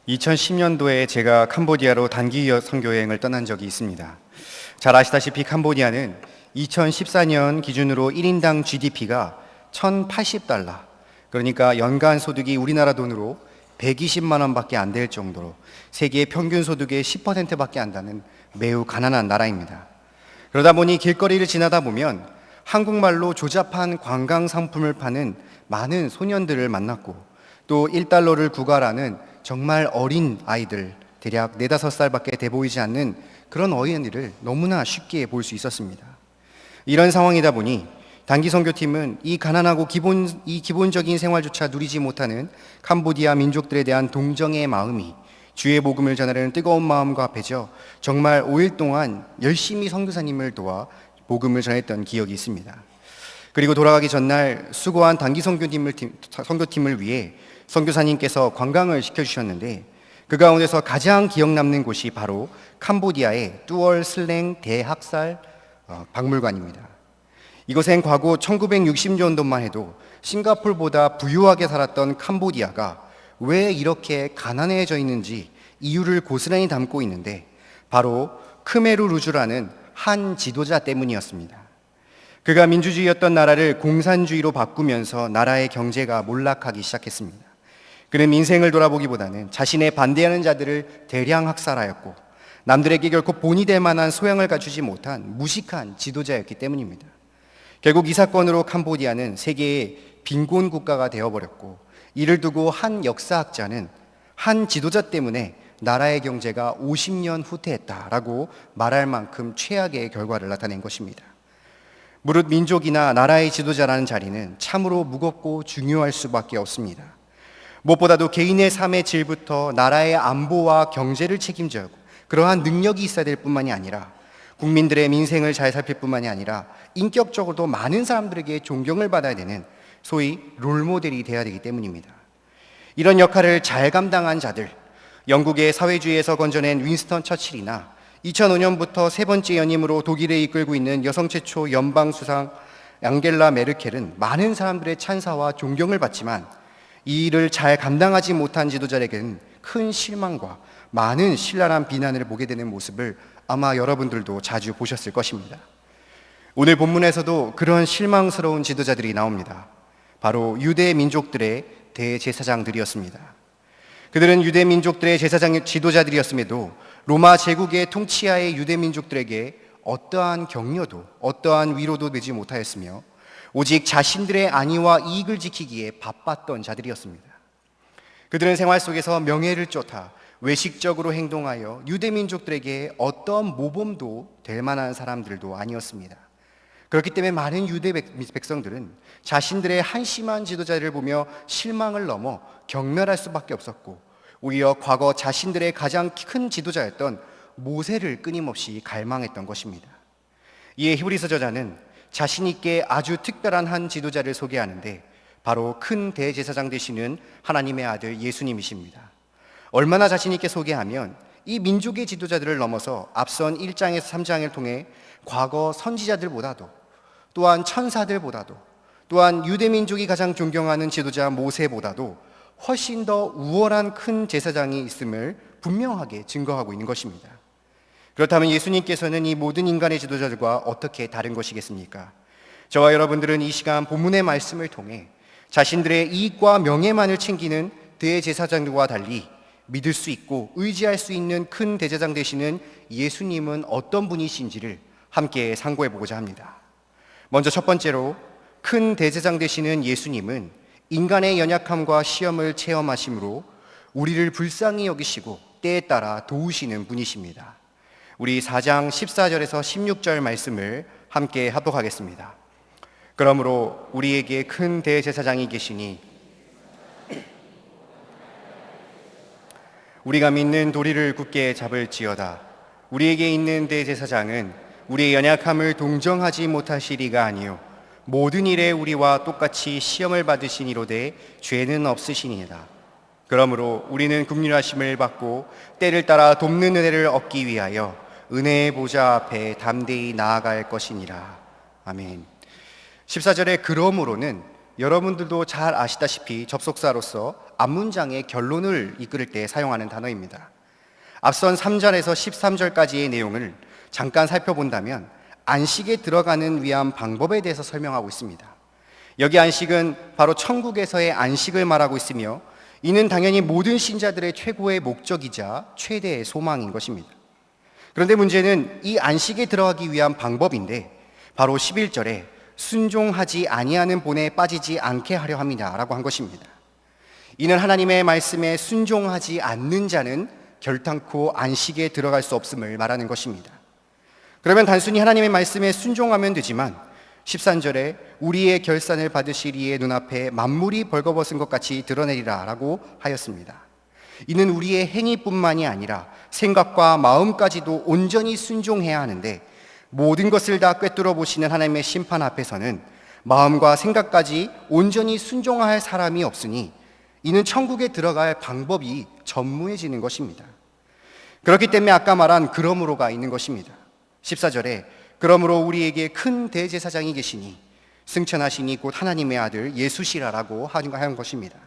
2010년도에 제가 캄보디아로 단기 선교 여행을 떠난 적이 있습니다. 잘 아시다시피 캄보디아는 2014년 기준으로 1인당 GDP가 1,080달러, 그러니까 연간 소득이 우리나라 돈으로 120만 원밖에 안 될 정도로 세계 평균 소득의 10%밖에 안 되는 매우 가난한 나라입니다. 그러다 보니 길거리를 지나다 보면 한국말로 조잡한 관광 상품을 파는 많은 소년들을 만났고, 또 1달러를 구걸하는 정말 어린 아이들, 대략 4, 5살밖에 돼 보이지 않는 그런 어린이들을 너무나 쉽게 볼 수 있었습니다. 이런 상황이다 보니 단기 선교팀은 이 가난하고 기본적인 생활조차 누리지 못하는 캄보디아 민족들에 대한 동정의 마음이 주의 복음을 전하려는 뜨거운 마음과 합해져 정말 5일 동안 열심히 선교사님을 도와 복음을 전했던 기억이 있습니다. 그리고 돌아가기 전날 수고한 단기 선교팀을 위해 선교사님께서 관광을 시켜주셨는데, 그 가운데서 가장 기억 남는 곳이 바로 캄보디아의 뚜얼 슬랭 대학살 박물관입니다. 이곳엔 과거 1960년도만 해도 싱가포르보다 부유하게 살았던 캄보디아가 왜 이렇게 가난해져 있는지 이유를 고스란히 담고 있는데, 바로 크메르 루주라는 한 지도자 때문이었습니다. 그가 민주주의였던 나라를 공산주의로 바꾸면서 나라의 경제가 몰락하기 시작했습니다. 그는 민생을 돌아보기보다는 자신의 반대하는 자들을 대량 학살하였고, 남들에게 결코 본이 될 만한 소양을 갖추지 못한 무식한 지도자였기 때문입니다. 결국 이 사건으로 캄보디아는 세계의 빈곤 국가가 되어버렸고, 이를 두고 한 역사학자는 한 지도자 때문에 나라의 경제가 50년 후퇴했다라고 말할 만큼 최악의 결과를 나타낸 것입니다. 무릇 민족이나 나라의 지도자라는 자리는 참으로 무겁고 중요할 수밖에 없습니다. 무엇보다도 개인의 삶의 질부터 나라의 안보와 경제를 책임져야 하고, 그러한 능력이 있어야 될 뿐만이 아니라 국민들의 민생을 잘 살필 뿐만이 아니라 인격적으로도 많은 사람들에게 존경을 받아야 되는 소위 롤모델이 되어야 되기 때문입니다. 이런 역할을 잘 감당한 자들, 영국의 사회주의에서 건져낸 윈스턴 처칠이나 2005년부터 세 번째 연임으로 독일을 이끌고 있는 여성 최초 연방수상 앙겔라 메르켈은 많은 사람들의 찬사와 존경을 받지만, 이 일을 잘 감당하지 못한 지도자에게는 큰 실망과 많은 신랄한 비난을 보게 되는 모습을 아마 여러분들도 자주 보셨을 것입니다. 오늘 본문에서도 그런 실망스러운 지도자들이 나옵니다. 바로 유대 민족들의 대제사장들이었습니다. 그들은 유대 민족들의 지도자들이었음에도 로마 제국의 통치하의 유대 민족들에게 어떠한 격려도 어떠한 위로도 되지 못하였으며, 오직 자신들의 안위와 이익을 지키기에 바빴던 자들이었습니다. 그들은 생활 속에서 명예를 쫓아 외식적으로 행동하여 유대 민족들에게 어떤 모범도 될 만한 사람들도 아니었습니다. 그렇기 때문에 많은 유대 백성들은 자신들의 한심한 지도자를 보며 실망을 넘어 경멸할 수밖에 없었고, 오히려 과거 자신들의 가장 큰 지도자였던 모세를 끊임없이 갈망했던 것입니다. 이에 히브리서 저자는 자신 있게 아주 특별한 한 지도자를 소개하는데, 바로 큰 대제사장 되시는 하나님의 아들 예수님이십니다. 얼마나 자신 있게 소개하면 이 민족의 지도자들을 넘어서 앞선 1장에서 3장을 통해 과거 선지자들보다도, 또한 천사들보다도, 또한 유대 민족이 가장 존경하는 지도자 모세보다도 훨씬 더 우월한 큰 제사장이 있음을 분명하게 증거하고 있는 것입니다. 그렇다면 예수님께서는 이 모든 인간의 지도자들과 어떻게 다른 것이겠습니까? 저와 여러분들은 이 시간 본문의 말씀을 통해 자신들의 이익과 명예만을 챙기는 대제사장들과 달리 믿을 수 있고 의지할 수 있는 큰 대제사장 되시는 예수님은 어떤 분이신지를 함께 상고해 보고자 합니다. 먼저 첫 번째로, 큰 대제사장 되시는 예수님은 인간의 연약함과 시험을 체험하심으로 우리를 불쌍히 여기시고 때에 따라 도우시는 분이십니다. 우리 4장 14절에서 16절 말씀을 함께 합독하겠습니다. 그러므로 우리에게 큰 대제사장이 계시니 우리가 믿는 도리를 굳게 잡을지어다. 우리에게 있는 대제사장은 우리의 연약함을 동정하지 못하시리가 아니요 모든 일에 우리와 똑같이 시험을 받으시니로되 죄는 없으시니이다. 그러므로 우리는 긍휼하심을 받고 때를 따라 돕는 은혜를 얻기 위하여 은혜의 보좌 앞에 담대히 나아갈 것이니라. 아멘. 14절에 그러므로는 여러분들도 잘 아시다시피 접속사로서 앞문장의 결론을 이끌 때 사용하는 단어입니다. 앞선 3절에서 13절까지의 내용을 잠깐 살펴본다면 안식에 들어가는 위한 방법에 대해서 설명하고 있습니다. 여기 안식은 바로 천국에서의 안식을 말하고 있으며 이는 당연히 모든 신자들의 최고의 목적이자 최대의 소망인 것입니다. 그런데 문제는 이 안식에 들어가기 위한 방법인데 바로 11절에 순종하지 아니하는 본에 빠지지 않게 하려 함이다라고 한 것입니다. 이는 하나님의 말씀에 순종하지 않는 자는 결단코 안식에 들어갈 수 없음을 말하는 것입니다. 그러면 단순히 하나님의 말씀에 순종하면 되지만 13절에 우리의 결산을 받으실 이의 눈앞에 만물이 벌거벗은 것 같이 드러내리라 라고 하였습니다. 이는 우리의 행위뿐만이 아니라 생각과 마음까지도 온전히 순종해야 하는데 모든 것을 다 꿰뚫어 보시는 하나님의 심판 앞에서는 마음과 생각까지 온전히 순종할 사람이 없으니 이는 천국에 들어갈 방법이 전무해지는 것입니다. 그렇기 때문에 아까 말한 그러므로가 있는 것입니다. 14절에 그러므로 우리에게 큰 대제사장이 계시니 승천하시니 곧 하나님의 아들 예수시라라고 한 것입니다.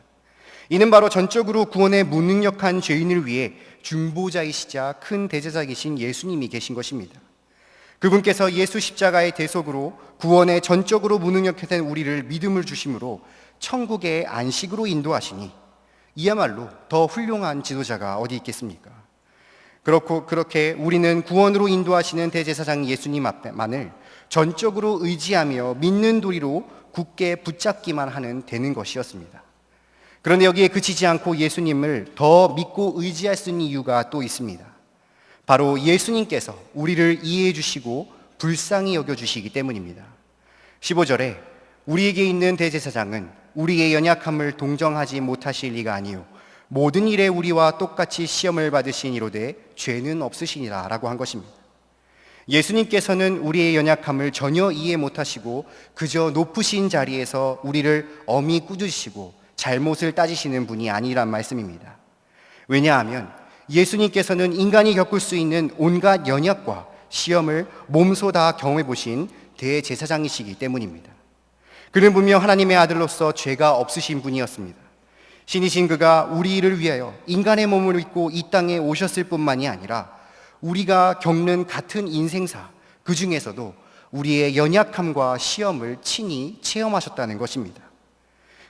이는 바로 전적으로 구원에 무능력한 죄인을 위해 중보자이시자 큰 대제사장이신 예수님이 계신 것입니다. 그분께서 예수 십자가의 대속으로 구원에 전적으로 무능력된 우리를 믿음을 주심으로 천국의 안식으로 인도하시니 이야말로 더 훌륭한 지도자가 어디 있겠습니까? 그렇게 우리는 구원으로 인도하시는 대제사장 예수님 앞만을 전적으로 의지하며 믿는 도리로 굳게 붙잡기만 하는 되는 것이었습니다. 그런데 여기에 그치지 않고 예수님을 더 믿고 의지할 수 있는 이유가 또 있습니다. 바로 예수님께서 우리를 이해해 주시고 불쌍히 여겨 주시기 때문입니다. 15절에 우리에게 있는 대제사장은 우리의 연약함을 동정하지 못하실 리가 아니요 모든 일에 우리와 똑같이 시험을 받으신 이로되 죄는 없으시니라 라고 한 것입니다. 예수님께서는 우리의 연약함을 전혀 이해 못하시고 그저 높으신 자리에서 우리를 엄히 꾸짖으시고 잘못을 따지시는 분이 아니란 말씀입니다. 왜냐하면 예수님께서는 인간이 겪을 수 있는 온갖 연약과 시험을 몸소 다 경험해 보신 대제사장이시기 때문입니다. 그는 분명 하나님의 아들로서 죄가 없으신 분이었습니다. 신이신 그가 우리를 위하여 인간의 몸을 입고 이 땅에 오셨을 뿐만이 아니라 우리가 겪는 같은 인생사 그 중에서도 우리의 연약함과 시험을 친히 체험하셨다는 것입니다.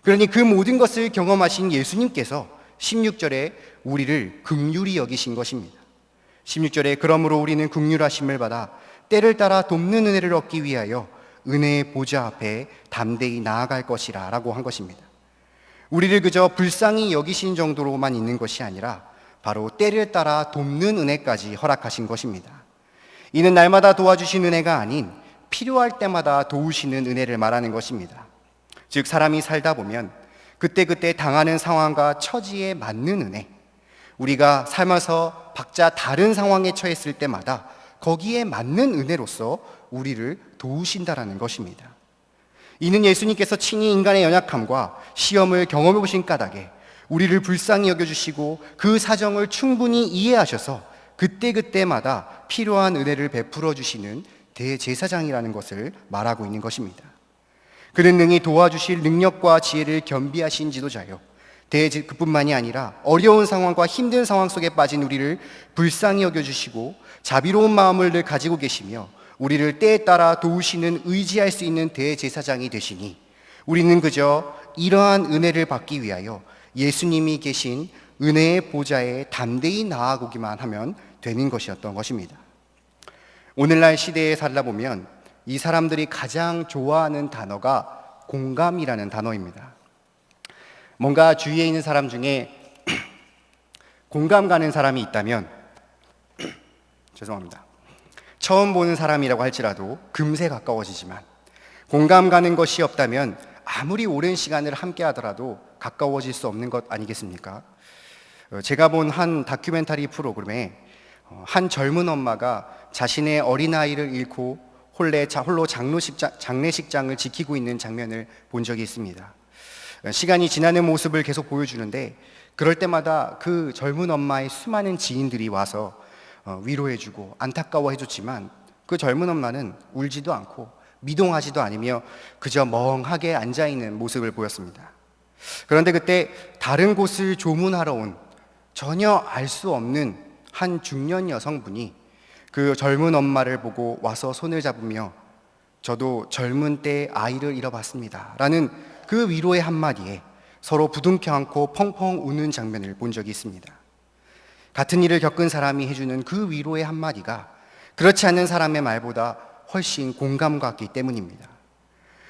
그러니 그 모든 것을 경험하신 예수님께서 16절에 우리를 긍휼히 여기신 것입니다. 16절에 그러므로 우리는 긍휼하심을 받아 때를 따라 돕는 은혜를 얻기 위하여 은혜의 보좌 앞에 담대히 나아갈 것이라 라고 한 것입니다. 우리를 그저 불쌍히 여기신 정도로만 있는 것이 아니라 바로 때를 따라 돕는 은혜까지 허락하신 것입니다. 이는 날마다 도와주신 은혜가 아닌 필요할 때마다 도우시는 은혜를 말하는 것입니다. 즉 사람이 살다 보면 그때그때 당하는 상황과 처지에 맞는 은혜, 우리가 살면서 각자 다른 상황에 처했을 때마다 거기에 맞는 은혜로서 우리를 도우신다라는 것입니다. 이는 예수님께서 친히 인간의 연약함과 시험을 경험해 보신 까닭에 우리를 불쌍히 여겨주시고 그 사정을 충분히 이해하셔서 그때그때마다 필요한 은혜를 베풀어 주시는 대제사장이라는 것을 말하고 있는 것입니다. 그는 능히 도와주실 능력과 지혜를 겸비하신 지도자요 그뿐만이 아니라 어려운 상황과 힘든 상황 속에 빠진 우리를 불쌍히 여겨주시고 자비로운 마음을 늘 가지고 계시며 우리를 때에 따라 도우시는 의지할 수 있는 대제사장이 되시니 우리는 그저 이러한 은혜를 받기 위하여 예수님이 계신 은혜의 보좌에 담대히 나아가기만 하면 되는 것이었던 것입니다. 오늘날 시대에 살다 보면 이 사람들이 가장 좋아하는 단어가 공감이라는 단어입니다. 뭔가 주위에 있는 사람 중에 공감 가는 사람이 있다면 죄송합니다. 처음 보는 사람이라고 할지라도 금세 가까워지지만 공감 가는 것이 없다면 아무리 오랜 시간을 함께 하더라도 가까워질 수 없는 것 아니겠습니까? 제가 본 한 다큐멘터리 프로그램에 한 젊은 엄마가 자신의 어린아이를 잃고 홀로 장례식장을 지키고 있는 장면을 본 적이 있습니다. 시간이 지나는 모습을 계속 보여주는데 그럴 때마다 그 젊은 엄마의 수많은 지인들이 와서 위로해주고 안타까워해줬지만 그 젊은 엄마는 울지도 않고 미동하지도 않으며 그저 멍하게 앉아있는 모습을 보였습니다. 그런데 그때 다른 곳을 조문하러 온 전혀 알 수 없는 한 중년 여성분이 그 젊은 엄마를 보고 와서 손을 잡으며 저도 젊은 때 아이를 잃어봤습니다 라는 그 위로의 한마디에 서로 부둥켜 안고 펑펑 우는 장면을 본 적이 있습니다. 같은 일을 겪은 사람이 해주는 그 위로의 한마디가 그렇지 않는 사람의 말보다 훨씬 공감 갔기 때문입니다.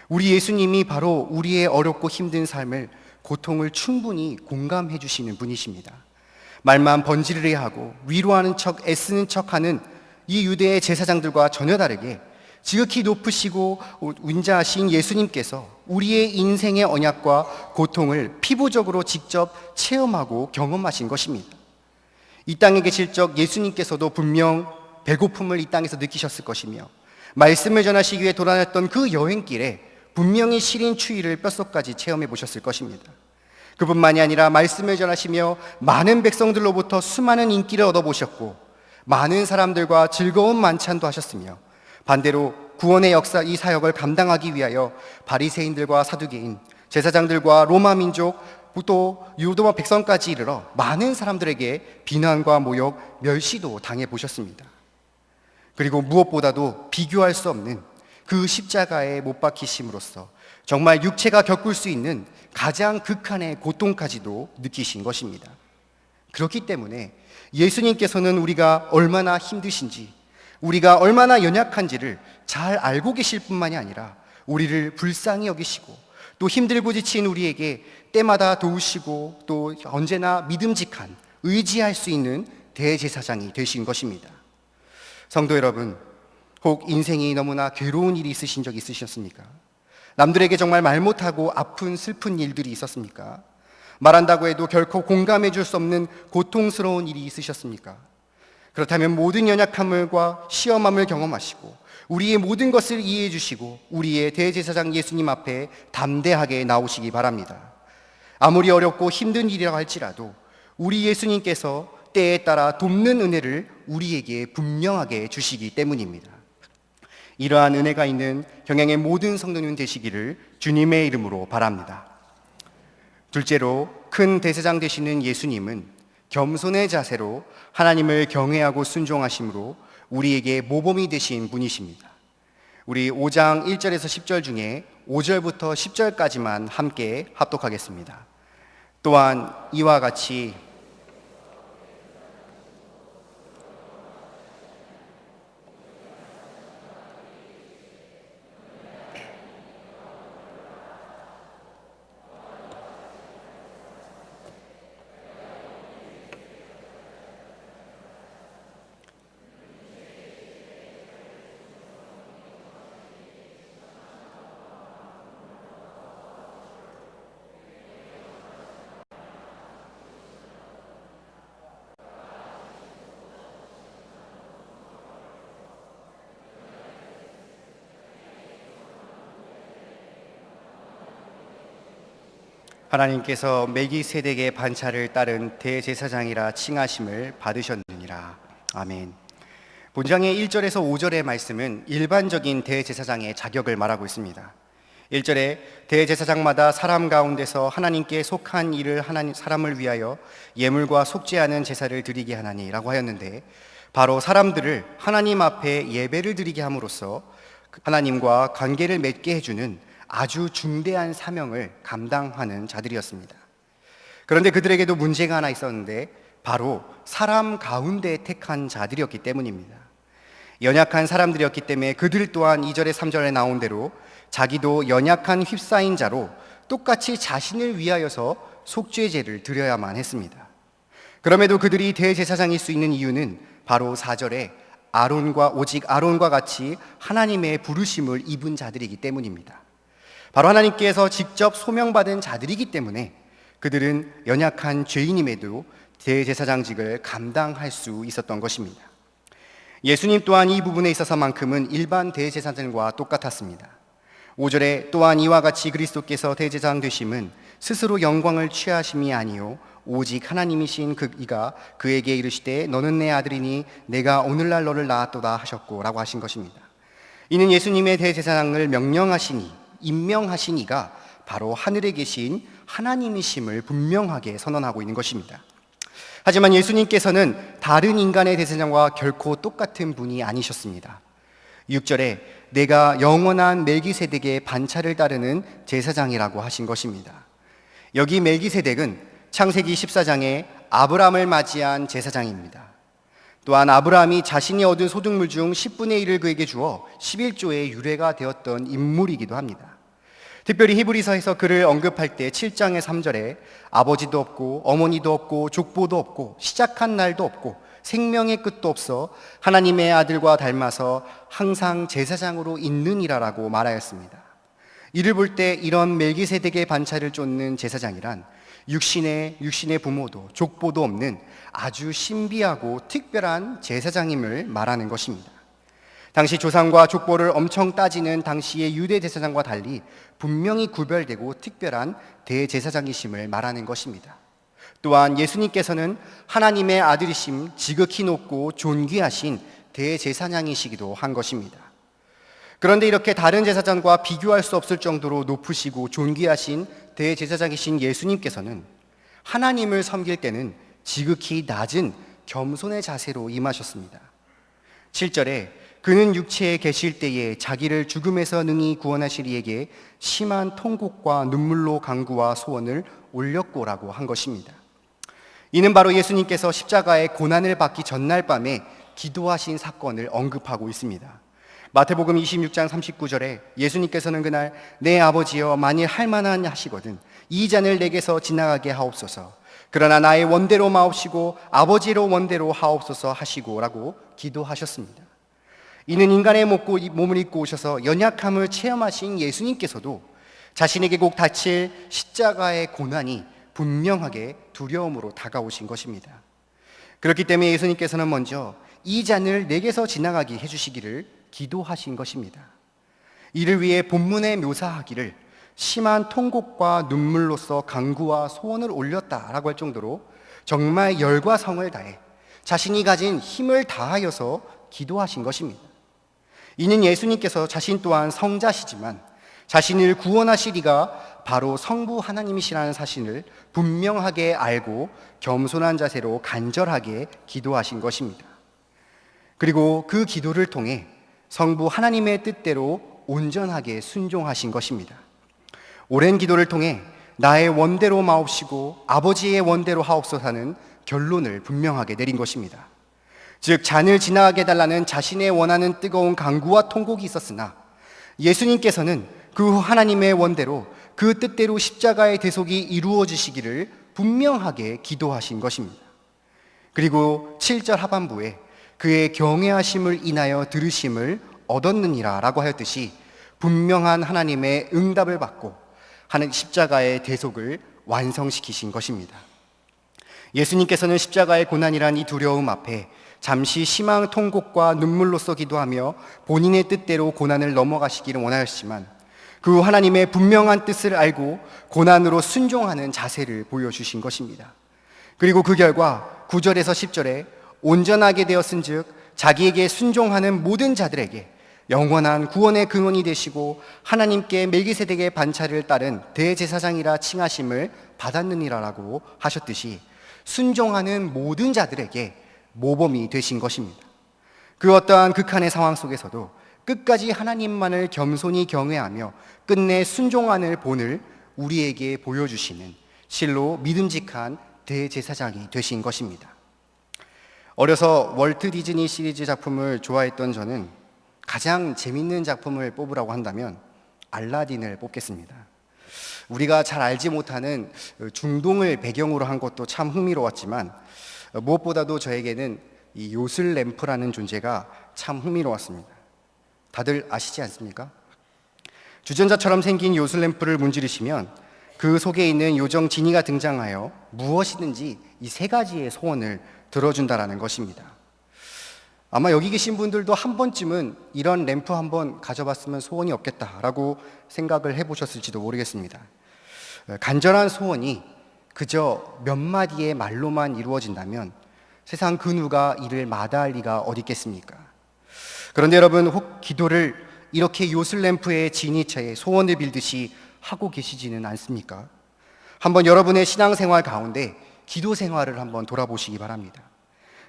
우리 예수님이 바로 우리의 어렵고 힘든 삶을, 고통을 충분히 공감해 주시는 분이십니다. 말만 번지르르 하고 위로하는 척 애쓰는 척하는 이 유대의 제사장들과 전혀 다르게 지극히 높으시고 win자하신 예수님께서 우리의 인생의 언약과 고통을 피부적으로 직접 체험하고 경험하신 것입니다. 이 땅에 계실 적 예수님께서도 분명 배고픔을 이 땅에서 느끼셨을 것이며 말씀을 전하시기 위해 돌아다녔던 그 여행길에 분명히 시린 추위를 뼛속까지 체험해 보셨을 것입니다. 그뿐만이 아니라 말씀을 전하시며 많은 백성들로부터 수많은 인기를 얻어보셨고 많은 사람들과 즐거운 만찬도 하셨으며 반대로 구원의 역사, 이 사역을 감당하기 위하여 바리새인들과 사두개인, 제사장들과 로마 민족, 또 유도와 백성까지 이르러 많은 사람들에게 비난과 모욕, 멸시도 당해보셨습니다. 그리고 무엇보다도 비교할 수 없는 그 십자가에 못 박히심으로써 정말 육체가 겪을 수 있는 가장 극한의 고통까지도 느끼신 것입니다. 그렇기 때문에 예수님께서는 우리가 얼마나 힘드신지, 우리가 얼마나 연약한지를 잘 알고 계실 뿐만이 아니라 우리를 불쌍히 여기시고 또 힘들고 지친 우리에게 때마다 도우시고 또 언제나 믿음직한, 의지할 수 있는 대제사장이 되신 것입니다. 성도 여러분, 혹 인생이 너무나 괴로운 일이 있으신 적 있으셨습니까? 남들에게 정말 말 못하고 아픈 슬픈 일들이 있었습니까? 말한다고 해도 결코 공감해 줄 수 없는 고통스러운 일이 있으셨습니까? 그렇다면 모든 연약함과 시험함을 경험하시고 우리의 모든 것을 이해해 주시고 우리의 대제사장 예수님 앞에 담대하게 나오시기 바랍니다. 아무리 어렵고 힘든 일이라고 할지라도 우리 예수님께서 때에 따라 돕는 은혜를 우리에게 분명하게 주시기 때문입니다. 이러한 은혜가 있는 경양의 모든 성도님 되시기를 주님의 이름으로 바랍니다. 둘째로, 큰 대제사장 되시는 예수님은 겸손의 자세로 하나님을 경외하고 순종하심으로 우리에게 모범이 되신 분이십니다. 우리 5장 1절에서 10절 중에 5절부터 10절까지만 함께 합독하겠습니다. 또한 이와 같이 하나님께서 멜기세덱의 반차를 따른 대제사장이라 칭하심을 받으셨느니라. 아멘. 본장의 1절에서 5절의 말씀은 일반적인 대제사장의 자격을 말하고 있습니다. 1절에 대제사장마다 사람 가운데서 하나님께 속한 일을 사람을 위하여 예물과 속죄하는 제사를 드리게 하나니라고 하였는데, 바로 사람들을 하나님 앞에 예배를 드리게 함으로써 하나님과 관계를 맺게 해주는 아주 중대한 사명을 감당하는 자들이었습니다. 그런데 그들에게도 문제가 하나 있었는데 바로 사람 가운데 택한 자들이었기 때문입니다. 연약한 사람들이었기 때문에 그들 또한 2절에 3절에 나온 대로 자기도 연약한 휩싸인 자로 똑같이 자신을 위하여서 속죄제를 드려야만 했습니다. 그럼에도 그들이 대제사장일 수 있는 이유는 바로 4절에 오직 아론과 같이 하나님의 부르심을 입은 자들이기 때문입니다. 바로 하나님께서 직접 소명받은 자들이기 때문에 그들은 연약한 죄인임에도 대제사장직을 감당할 수 있었던 것입니다. 예수님 또한 이 부분에 있어서만큼은 일반 대제사장과 똑같았습니다. 5절에 또한 이와 같이 그리스도께서 대제사장 되심은 스스로 영광을 취하심이 아니요 오직 하나님이신 이가 그에게 이르시되 너는 내 아들이니 내가 오늘날 너를 낳았도다 하셨고 라고 하신 것입니다. 이는 예수님의 대제사장을 명령하시니, 임명하시니가 바로 하늘에 계신 하나님이심을 분명하게 선언하고 있는 것입니다. 하지만 예수님께서는 다른 인간의 대제사장과 결코 똑같은 분이 아니셨습니다. 6절에 내가 영원한 멜기세덱의 반차를 따르는 제사장이라고 하신 것입니다. 여기 멜기세덱은 창세기 14장에 아브라함을 맞이한 제사장입니다. 또한 아브라함이 자신이 얻은 소득물 중 10분의 1을 그에게 주어 11조의 유래가 되었던 인물이기도 합니다. 특별히 히브리서에서 그를 언급할 때 7장의 3절에 아버지도 없고 어머니도 없고 족보도 없고 시작한 날도 없고 생명의 끝도 없어 하나님의 아들과 닮아서 항상 제사장으로 있느니라라고 말하였습니다. 이를 볼 때 이런 멜기세덱의 반차를 쫓는 제사장이란 육신의 부모도 족보도 없는 아주 신비하고 특별한 제사장임을 말하는 것입니다. 당시 조상과 족보를 엄청 따지는 당시의 유대 제사장과 달리 분명히 구별되고 특별한 대제사장이심을 말하는 것입니다. 또한 예수님께서는 하나님의 아들이심, 지극히 높고 존귀하신 대제사장이시기도 한 것입니다. 그런데 이렇게 다른 제사장과 비교할 수 없을 정도로 높으시고 존귀하신 대제사장이신 예수님께서는 하나님을 섬길 때는 지극히 낮은 겸손의 자세로 임하셨습니다. 7절에 그는 육체에 계실 때에 자기를 죽음에서 능히 구원하실 이에게 심한 통곡과 눈물로 간구와 소원을 올렸고라고 한 것입니다. 이는 바로 예수님께서 십자가의 고난을 받기 전날 밤에 기도하신 사건을 언급하고 있습니다. 마태복음 26장 39절에 예수님께서는 그날 내 아버지여 만일 할만한 하시거든 이 잔을 내게서 지나가게 하옵소서 그러나 나의 원대로 마옵시고 아버지로 원대로 하옵소서 하시고라고 기도하셨습니다. 이는 인간의 몸을 입고 오셔서 연약함을 체험하신 예수님께서도 자신에게 꼭 닥칠 십자가의 고난이 분명하게 두려움으로 다가오신 것입니다. 그렇기 때문에 예수님께서는 먼저 이 잔을 내게서 지나가게 해주시기를 기도하신 것입니다. 이를 위해 본문에 묘사하기를 심한 통곡과 눈물로써 간구와 소원을 올렸다라고 할 정도로 정말 열과 성을 다해 자신이 가진 힘을 다하여서 기도하신 것입니다. 이는 예수님께서 자신 또한 성자시지만 자신을 구원하실 이가 바로 성부 하나님이시라는 사실을 분명하게 알고 겸손한 자세로 간절하게 기도하신 것입니다. 그리고 그 기도를 통해 성부 하나님의 뜻대로 온전하게 순종하신 것입니다. 오랜 기도를 통해 나의 원대로 마옵시고 아버지의 원대로 하옵소서 하는 결론을 분명하게 내린 것입니다. 즉 잔을 지나가게 해달라는 자신의 원하는 뜨거운 간구와 통곡이 있었으나 예수님께서는 그 후 하나님의 원대로 그 뜻대로 십자가의 대속이 이루어지시기를 분명하게 기도하신 것입니다. 그리고 7절 하반부에 그의 경외하심을 인하여 들으심을 얻었느니라 라고 하였듯이 분명한 하나님의 응답을 받고 하는 십자가의 대속을 완성시키신 것입니다. 예수님께서는 십자가의 고난이란 이 두려움 앞에 잠시 심한 통곡과 눈물로써 기도하며 본인의 뜻대로 고난을 넘어가시기를 원하였지만 그 하나님의 분명한 뜻을 알고 고난으로 순종하는 자세를 보여주신 것입니다. 그리고 그 결과 9절에서 10절에 온전하게 되었은즉 자기에게 순종하는 모든 자들에게 영원한 구원의 근원이 되시고 하나님께 멜기세덱의 반차를 따른 대제사장이라 칭하심을 받았느니라라고 하셨듯이 순종하는 모든 자들에게 모범이 되신 것입니다. 그 어떠한 극한의 상황 속에서도 끝까지 하나님만을 겸손히 경외하며 끝내 순종하는 본을 우리에게 보여주시는 실로 믿음직한 대제사장이 되신 것입니다. 어려서 월트 디즈니 시리즈 작품을 좋아했던 저는 가장 재밌는 작품을 뽑으라고 한다면 알라딘을 뽑겠습니다. 우리가 잘 알지 못하는 중동을 배경으로 한 것도 참 흥미로웠지만 무엇보다도 저에게는 이 요술 램프라는 존재가 참 흥미로웠습니다. 다들 아시지 않습니까? 주전자처럼 생긴 요술 램프를 문지르시면 그 속에 있는 요정 지니가 등장하여 무엇이든지 이 세 가지의 소원을 들어준다라는 것입니다. 아마 여기 계신 분들도 한 번쯤은 이런 램프 한번 가져봤으면 소원이 없겠다라고 생각을 해보셨을지도 모르겠습니다. 간절한 소원이 그저 몇 마디의 말로만 이루어진다면 세상 그 누가 이를 마다할 리가 어디 있겠습니까? 그런데 여러분, 혹 기도를 이렇게 요술램프의 진이처에 소원을 빌듯이 하고 계시지는 않습니까? 한번 여러분의 신앙생활 가운데 기도 생활을 한번 돌아보시기 바랍니다.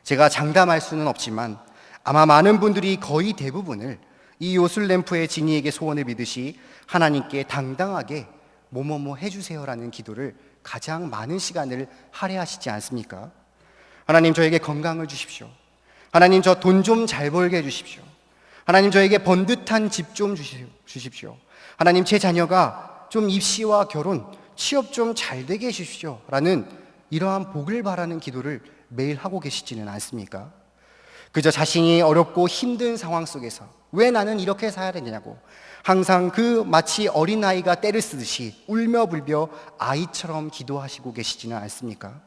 제가 장담할 수는 없지만 아마 많은 분들이 거의 대부분을 이 요술램프의 진이에게 소원을 빌듯이 하나님께 당당하게 뭐뭐뭐 해주세요라는 기도를 가장 많은 시간을 할애하시지 않습니까? 하나님, 저에게 건강을 주십시오. 하나님, 저 돈 좀 잘 벌게 해주십시오. 하나님, 저에게 번듯한 집 좀 주십시오. 하나님, 제 자녀가 좀 입시와 결혼, 취업 좀 잘 되게 해주십시오 라는 이러한 복을 바라는 기도를 매일 하고 계시지는 않습니까? 그저 자신이 어렵고 힘든 상황 속에서 왜 나는 이렇게 살아야 되냐고 항상 그 마치 어린아이가 때를 쓰듯이 울며불며 아이처럼 기도하시고 계시지는 않습니까?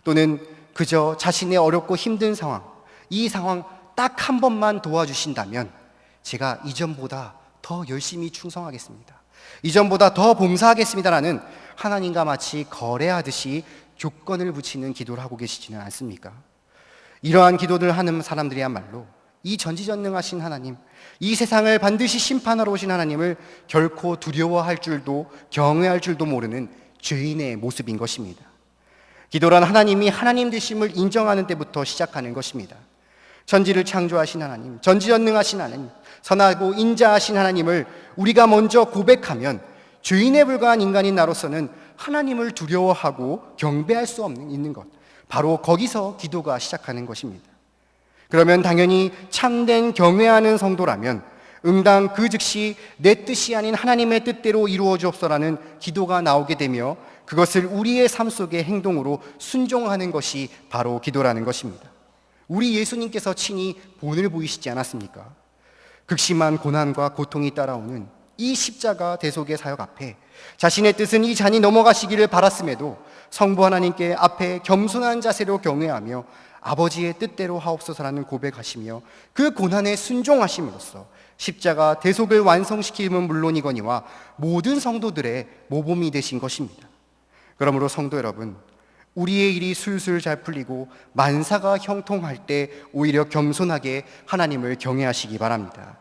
또는 그저 자신의 어렵고 힘든 상황, 이 상황 딱 한 번만 도와주신다면 제가 이전보다 더 열심히 충성하겠습니다. 이전보다 더 봉사하겠습니다라는 하나님과 마치 거래하듯이 조건을 붙이는 기도를 하고 계시지는 않습니까? 이러한 기도를 하는 사람들이야말로 이 전지전능하신 하나님, 이 세상을 반드시 심판하러 오신 하나님을 결코 두려워할 줄도 경외할 줄도 모르는 죄인의 모습인 것입니다. 기도란 하나님이 하나님 되심을 인정하는 때부터 시작하는 것입니다. 천지를 창조하신 하나님, 전지전능하신 하나님, 선하고 인자하신 하나님을 우리가 먼저 고백하면 죄인에 불과한 인간인 나로서는 하나님을 두려워하고 경배할 수 있는 것, 바로 거기서 기도가 시작하는 것입니다. 그러면 당연히 참된 경외하는 성도라면 응당 그 즉시 내 뜻이 아닌 하나님의 뜻대로 이루어 주옵소서라는 기도가 나오게 되며 그것을 우리의 삶 속의 행동으로 순종하는 것이 바로 기도라는 것입니다. 우리 예수님께서 친히 본을 보이시지 않았습니까? 극심한 고난과 고통이 따라오는 이 십자가 대속의 사역 앞에 자신의 뜻은 이 잔이 넘어가시기를 바랐음에도 성부 하나님께 앞에 겸손한 자세로 경외하며 아버지의 뜻대로 하옵소서라는 고백하시며 그 고난에 순종하심으로써 십자가 대속을 완성시킴은 물론이거니와 모든 성도들의 모범이 되신 것입니다. 그러므로 성도 여러분, 우리의 일이 술술 잘 풀리고 만사가 형통할 때 오히려 겸손하게 하나님을 경외하시기 바랍니다.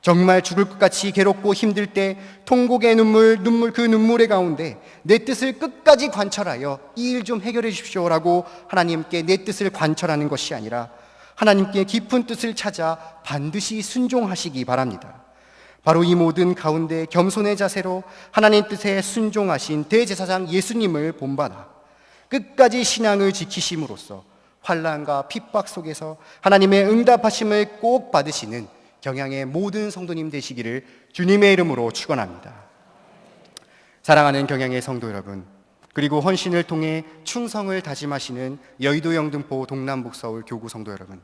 정말 죽을 것 같이 괴롭고 힘들 때 통곡의 눈물 그 눈물의 가운데 내 뜻을 끝까지 관철하여 이 일 좀 해결해 주십시오라고 하나님께 내 뜻을 관철하는 것이 아니라 하나님께 깊은 뜻을 찾아 반드시 순종하시기 바랍니다. 바로 이 모든 가운데 겸손의 자세로 하나님 뜻에 순종하신 대제사장 예수님을 본받아 끝까지 신앙을 지키심으로써 환난과 핍박 속에서 하나님의 응답하심을 꼭 받으시는 경양의 모든 성도님 되시기를 주님의 이름으로 축원합니다. 사랑하는 경양의 성도 여러분, 그리고 헌신을 통해 충성을 다짐하시는 여의도 영등포 동남북 서울 교구 성도 여러분,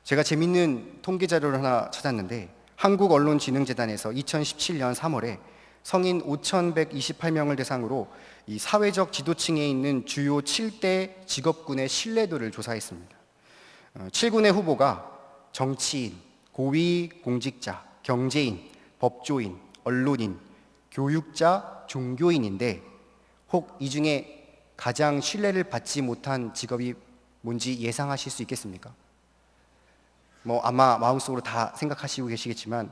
제가 재밌는 통계 자료를 하나 찾았는데 한국언론진흥재단에서 2017년 3월에 성인 5,128명을 대상으로 이 사회적 지도층에 있는 주요 7대 직업군의 신뢰도를 조사했습니다. 7군의 후보가 정치인, 고위 공직자, 경제인, 법조인, 언론인, 교육자, 종교인인데 혹 이 중에 가장 신뢰를 받지 못한 직업이 뭔지 예상하실 수 있겠습니까? 아마 마음속으로 다 생각하시고 계시겠지만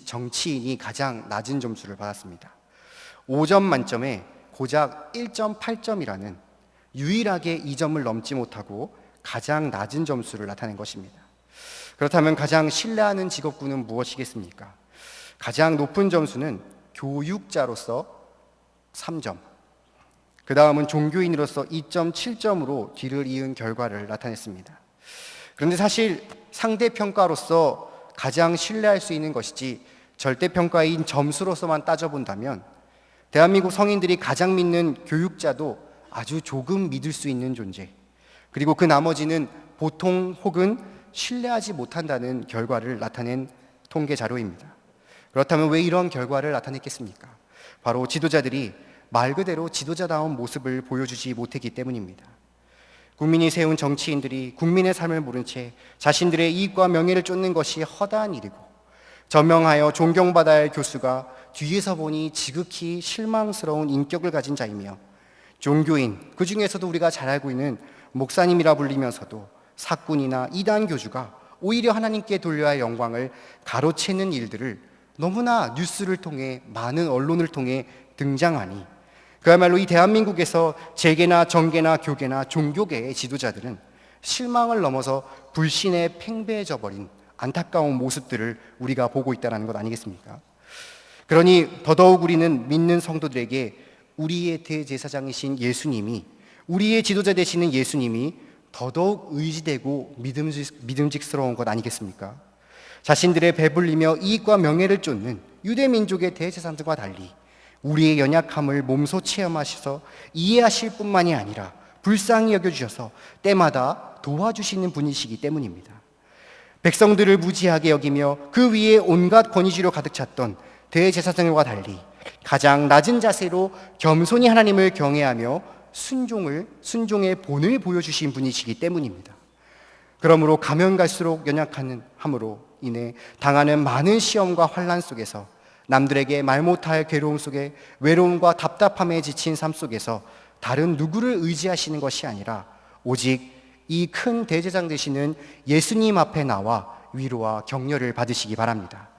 정치인이 가장 낮은 점수를 받았습니다. 5점 만점에 고작 1.8점이라는 유일하게 이 점을 넘지 못하고 가장 낮은 점수를 나타낸 것입니다. 그렇다면 가장 신뢰하는 직업군은 무엇이겠습니까? 가장 높은 점수는 교육자로서 3점, 그 다음은 종교인으로서 2.7점으로 뒤를 이은 결과를 나타냈습니다. 그런데 사실 상대평가로서 가장 신뢰할 수 있는 것이지 절대평가인 점수로서만 따져본다면 대한민국 성인들이 가장 믿는 교육자도 아주 조금 믿을 수 있는 존재, 그리고 그 나머지는 보통 혹은 신뢰하지 못한다는 결과를 나타낸 통계 자료입니다. 그렇다면 왜 이런 결과를 나타냈겠습니까? 바로 지도자들이 말 그대로 지도자다운 모습을 보여주지 못했기 때문입니다. 국민이 세운 정치인들이 국민의 삶을 모른 채 자신들의 이익과 명예를 쫓는 것이 허다한 일이고, 저명하여 존경받아야 할 교수가 뒤에서 보니 지극히 실망스러운 인격을 가진 자이며, 종교인, 그 중에서도 우리가 잘 알고 있는 목사님이라 불리면서도 사꾼이나 이단 교주가 오히려 하나님께 돌려야 할 영광을 가로채는 일들을 너무나 뉴스를 통해, 많은 언론을 통해 등장하니 그야말로 이 대한민국에서 재계나 정계나 교계나 종교계의 지도자들은 실망을 넘어서 불신에 팽배해져 버린 안타까운 모습들을 우리가 보고 있다는 것 아니겠습니까? 그러니 더더욱 우리는 믿는 성도들에게 우리의 대제사장이신 예수님이, 우리의 지도자 되시는 예수님이 더더욱 의지되고 믿음직스러운 것 아니겠습니까? 자신들의 배불리며 이익과 명예를 쫓는 유대민족의 대제사장들과 달리 우리의 연약함을 몸소 체험하셔서 이해하실 뿐만이 아니라 불쌍히 여겨주셔서 때마다 도와주시는 분이시기 때문입니다. 백성들을 무지하게 여기며 그 위에 온갖 권위주의로 가득 찼던 대제사장들과 달리 가장 낮은 자세로 겸손히 하나님을 경외하며 순종의 본을 보여주신 분이시기 때문입니다. 그러므로 가면 갈수록 연약함으로 인해 당하는 많은 시험과 환난 속에서, 남들에게 말 못할 괴로움 속에, 외로움과 답답함에 지친 삶 속에서 다른 누구를 의지하시는 것이 아니라 오직 이 큰 대제사장 되시는 예수님 앞에 나와 위로와 격려를 받으시기 바랍니다.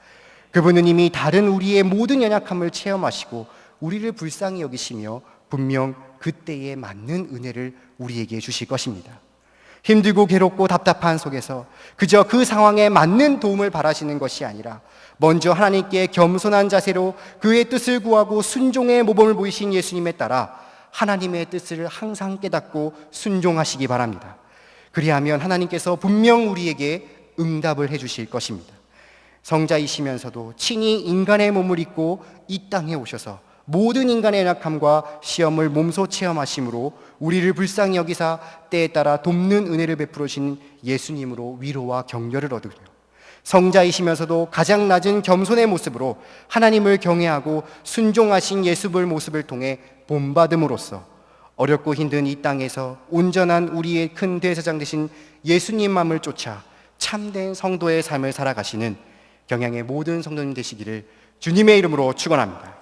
그분은 이미 다른 우리의 모든 연약함을 체험하시고 우리를 불쌍히 여기시며 분명 그때에 맞는 은혜를 우리에게 주실 것입니다. 힘들고 괴롭고 답답한 속에서 그저 그 상황에 맞는 도움을 바라시는 것이 아니라 먼저 하나님께 겸손한 자세로 그의 뜻을 구하고 순종의 모범을 보이신 예수님에 따라 하나님의 뜻을 항상 깨닫고 순종하시기 바랍니다. 그리하면 하나님께서 분명 우리에게 응답을 해주실 것입니다. 성자이시면서도 친히 인간의 몸을 입고 이 땅에 오셔서 모든 인간의 연약함과 시험을 몸소 체험하심으로 우리를 불쌍히 여기사 때에 따라 돕는 은혜를 베풀어 주신 예수님으로 위로와 격려를 얻으며, 성자이시면서도 가장 낮은 겸손의 모습으로 하나님을 경외하고 순종하신 예수의 모습을 통해 본받음으로써 어렵고 힘든 이 땅에서 온전한 우리의 큰 대제사장 되신 예수님만을 쫓아 참된 성도의 삶을 살아가시는 경양의 모든 성도님 되시기를 주님의 이름으로 축원합니다.